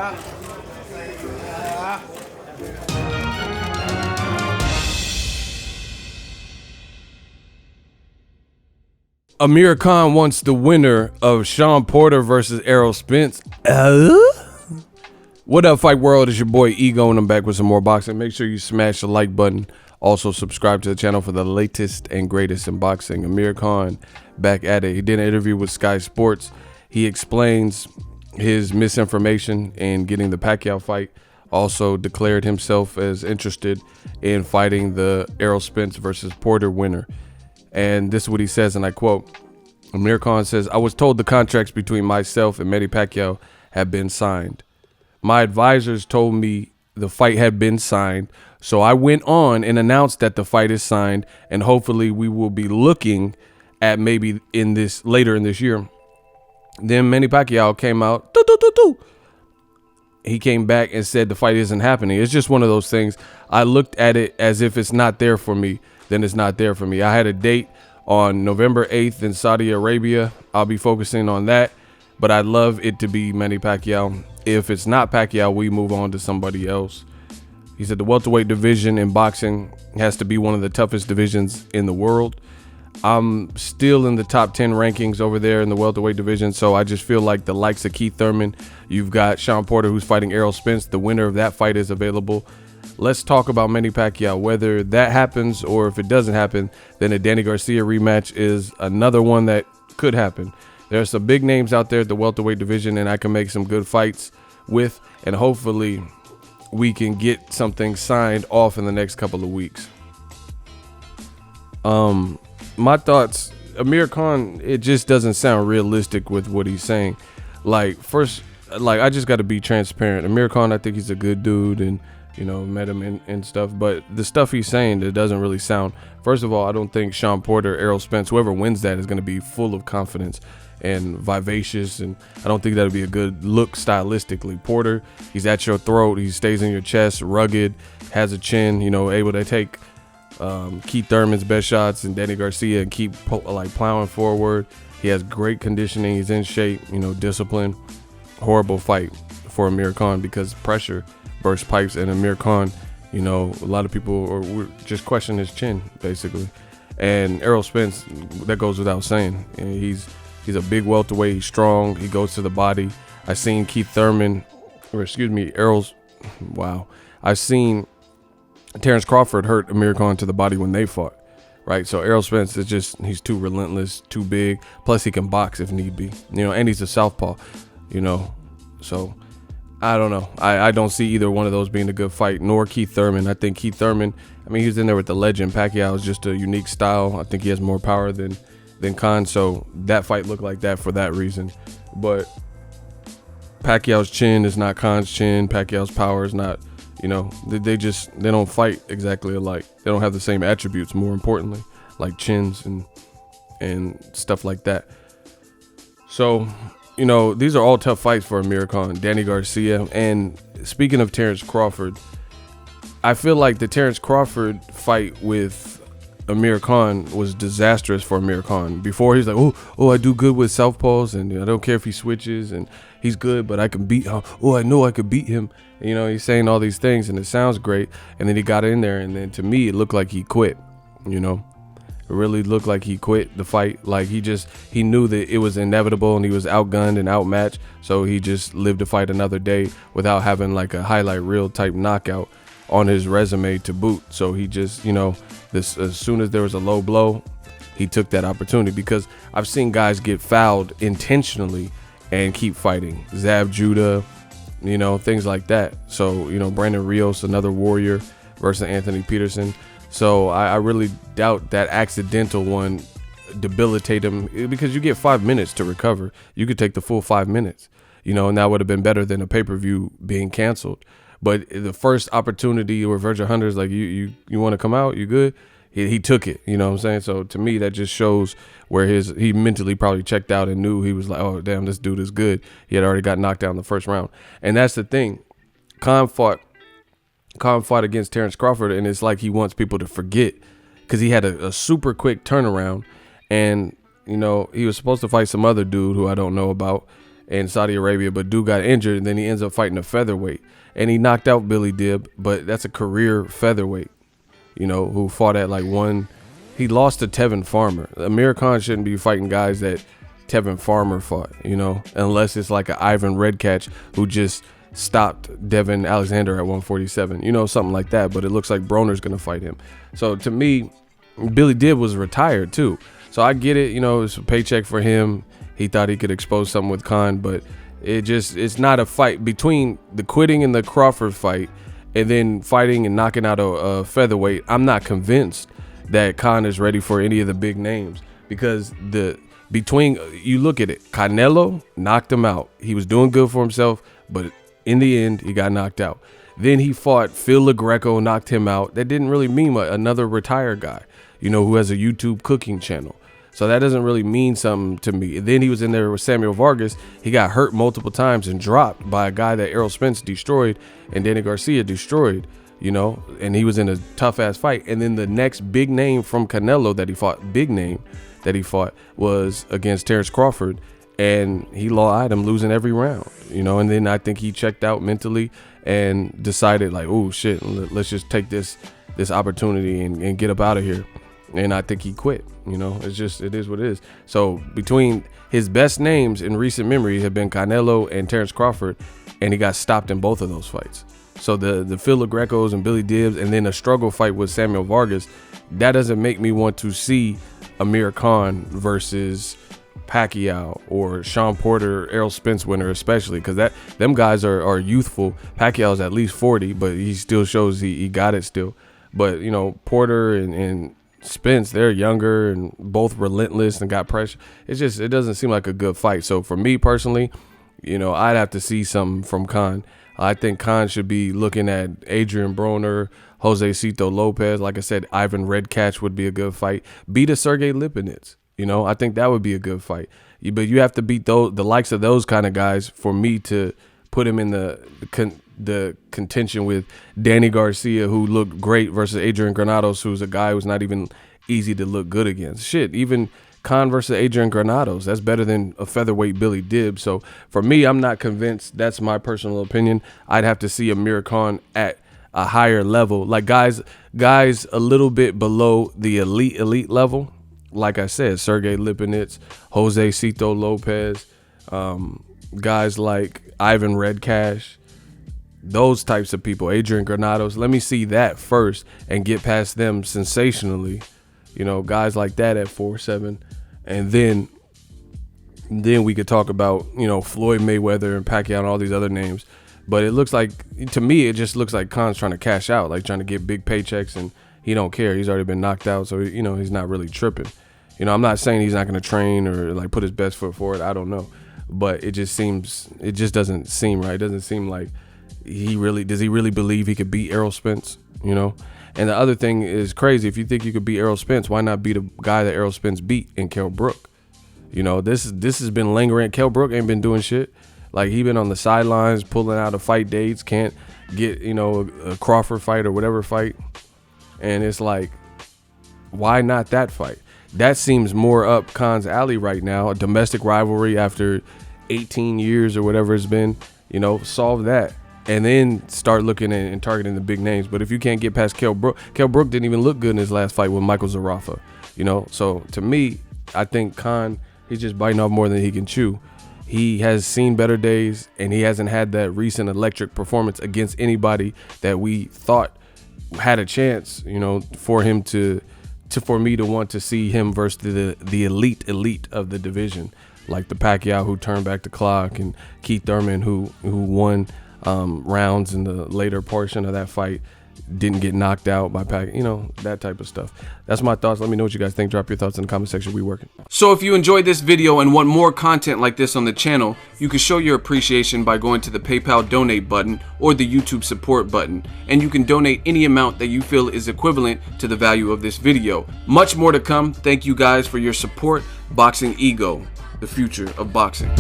Amir Khan wants the winner of Shawn Porter versus ERROL Spence. What up, Fight World? It's your boy Ego, and I'm back with some more boxing. Make sure you smash the like button. Also, subscribe to the channel for the latest and greatest in boxing. Amir Khan back at it. He did an interview with Sky Sports. He explains his misinformation in getting the Pacquiao fight. Also declared himself as interested in fighting the ERROL Spence versus Porter winner. And this is what he says, and I quote, Amir Khan says, "I was told the contracts between myself and Manny Pacquiao have been signed. My advisors told me the fight had been signed, so I went on and announced that the fight is signed, and hopefully we will be looking at maybe later in this year." Then Manny Pacquiao came out. He came back and said the fight isn't happening. It's just one of those things. I looked at it as if it's not there for me, then it's not there for me. I had a date on November 8th in Saudi Arabia. I'll be focusing on that, but I'd love it to be Manny Pacquiao. If it's not Pacquiao, we move on to somebody else. He said the welterweight division in boxing has to be one of the toughest divisions in the world. I'm still in the top 10 rankings over there in the welterweight division, so I just feel like the likes of Keith Thurman, you've got Shawn Porter who's fighting ERROL Spence. The winner of that fight is available. Let's talk about Manny Pacquiao. Whether that happens or if it doesn't happen, then a Danny Garcia rematch is another one that could happen. There are some big names out there at the welterweight division, and I can make some good fights with, and hopefully we can get something signed off in the next couple of weeks. My thoughts, Amir Khan, it just doesn't sound realistic with what he's saying. I just got to be transparent. Amir Khan, I think he's a good dude, and met him and stuff, but the stuff he's saying, it doesn't really sound. First of all, I don't think Shawn Porter, ERROL Spence, whoever wins that is going to be full of confidence and vivacious, and I don't think that would be a good look stylistically. Porter, he's at your throat, he stays in your chest, rugged, has a chin, able to take Keith Thurman's best shots and Danny Garcia and keep plowing forward. He has great conditioning, he's in shape, discipline. Horrible fight for Amir Khan because pressure burst pipes, and Amir Khan, a lot of people are just questioning his chin basically. And ERROL Spence, that goes without saying. And he's a big welterweight, he's strong, he goes to the body. I've seen I've seen Terrence Crawford hurt Amir Khan to the body when they fought, right? So ERROL Spence is he's too relentless, too big. Plus he can box if need be, and he's a southpaw, so I don't know. I don't see either one of those being a good fight, nor Keith Thurman. I think Keith Thurman, he was in there with the legend. Pacquiao is just a unique style. I think he has more power than Khan, so that fight looked like that for that reason. But Pacquiao's chin is not Khan's chin. Pacquiao's power is not, they don't fight exactly alike. They don't have the same attributes, more importantly, like chins and stuff like that. So, these are all tough fights for Amir Khan, Danny Garcia. And speaking of Terrence Crawford, I feel like the Terrence Crawford fight with Amir Khan was disastrous for Amir Khan. Before he's like, oh, I do good with southpaws, and I don't care if he switches, and he's good, but I can beat him. Oh, I know I could beat him. He's saying all these things, and it sounds great. And then he got in there, and then to me, it looked like he quit. It really looked like he quit the fight. Like he knew that it was inevitable and he was outgunned and outmatched. So he just lived to fight another day without having like a highlight reel type knockout on his resume to boot. So he just, as soon as there was a low blow, he took that opportunity, because I've seen guys get fouled intentionally and keep fighting. Zab Judah, things like that. So, Brandon Rios, another warrior, versus Anthony Peterson. So I really doubt that accidental one debilitate him, because you get 5 minutes to recover. You could take the full 5 minutes, and that would have been better than a pay-per-view being canceled. But the first opportunity where Virgil Hunter's like, you want to come out? You good? He took it, you know what I'm saying? So to me, that just shows where he mentally probably checked out and knew. He was like, oh, damn, this dude is good. He had already got knocked down in the first round. And that's the thing. Khan fought against Terrence Crawford, and it's like he wants people to forget, because he had a super quick turnaround, and he was supposed to fight some other dude who I don't know about, in Saudi Arabia, but dude got injured, and then he ends up fighting a featherweight, and he knocked out Billy Dib, but that's a career featherweight, you know, who fought at like he lost to Tevin Farmer. Amir Khan shouldn't be fighting guys that Tevin Farmer fought, you know, unless it's like an Ivan Redkach who just stopped Devin Alexander at 147, you know, something like that. But it looks like Broner's gonna fight him. So to me, Billy Dib was retired too, so I get it, you know, it's a paycheck for him. He thought he could expose something with Khan, but it's not a fight. Between the quitting and the Crawford fight and then fighting and knocking out a featherweight, I'm not convinced that Khan is ready for any of the big names, because you look at it, Canelo knocked him out. He was doing good for himself, but in the end, he got knocked out. Then he fought Phil LaGreco, knocked him out. That didn't really mean much. Another retired guy, you know, who has a YouTube cooking channel. So that doesn't really mean something to me. And then he was in there with Samuel Vargas. He got hurt multiple times and dropped by a guy that Errol Spence destroyed and Danny Garcia destroyed, you know, and he was in a tough ass fight. And then the next big name from Canelo that he fought was against Terrence Crawford, and he eyed him losing every round, you know. And then I think he checked out mentally and decided like, oh shit, let's just take this opportunity and get up out of here. And I think he quit, you know. It is what it is. So between his best names in recent memory have been Canelo and Terrence Crawford, and he got stopped in both of those fights. So the Phil LaGrecos and Billy Dibs, and then a struggle fight with Samuel Vargas, that doesn't make me want to see Amir Khan versus Pacquiao or Sean Porter, Errol Spence winner, especially because them guys are youthful. Pacquiao's at least 40, but he still shows he got it still. But you know, Porter and Spence, they're younger and both relentless and got pressure. It doesn't seem like a good fight. So for me personally, you know, I'd have to see something from Khan. I think Khan should be looking at Adrian Broner, Jose Cito Lopez. Like I said, Ivan Redkach would be a good fight. Beat a Sergey Lipinets. You know, I think that would be a good fight. But you have to beat the likes of those kind of guys for me to put him in the contention with Danny Garcia, who looked great, versus Adrian Granados, who's a guy who's not even easy to look good against. Shit, even Khan versus Adrian Granados, that's better than a featherweight Billy Dib. So for me, I'm not convinced. That's my personal opinion. I'd have to see Amir Khan at a higher level, like guys a little bit below the elite level. Like I said, Sergey Lipinets, Jose Cito Lopez, guys like Ivan Redkach, those types of people, Adrian Granados. Let me see that first and get past them sensationally. You know, guys like that at 4-7, and then we could talk about, you know, Floyd Mayweather and Pacquiao and all these other names. But it looks like, to me, it just looks like Khan's trying to cash out, like trying to get big paychecks, and he don't care. He's already been knocked out, so you know he's not really tripping. You know, I'm not saying he's not going to train or like put his best foot forward. I don't know, but it just doesn't seem right. It doesn't seem like does he really believe he could beat Errol Spence? You know. And the other thing is crazy. If you think you could beat Errol Spence, why not beat a guy that Errol Spence beat in Kell Brook? You know, this has been lingering. Kell Brook ain't been doing shit. Like, he been on the sidelines pulling out of fight dates, can't get, you know, a Crawford fight or whatever fight. And it's like, why not that fight? That seems more up Khan's alley right now. A domestic rivalry after 18 years or whatever it's been. You know, solve that. And then start looking at and targeting the big names. But if you can't get past Kell Brook didn't even look good in his last fight with Michael Zarafa. You know, so to me, I think Khan, he's just biting off more than he can chew. He has seen better days, and he hasn't had that recent electric performance against anybody that we thought had a chance, you know, for him for me to want to see him versus the elite of the division, like the Pacquiao who turned back the clock, and Keith Thurman who won rounds in the later portion of that fight, didn't get knocked out by Pacquiao, you know, that type of stuff. That's my thoughts. Let me know what you guys think. Drop your thoughts in the comment section. We working. So if you enjoyed this video and want more content like this on the channel, you can show your appreciation by going to the PayPal donate button or the YouTube support button, and you can donate any amount that you feel is equivalent to the value of this video. Much more to come. Thank you guys for your support. Boxing Ego, the future of boxing.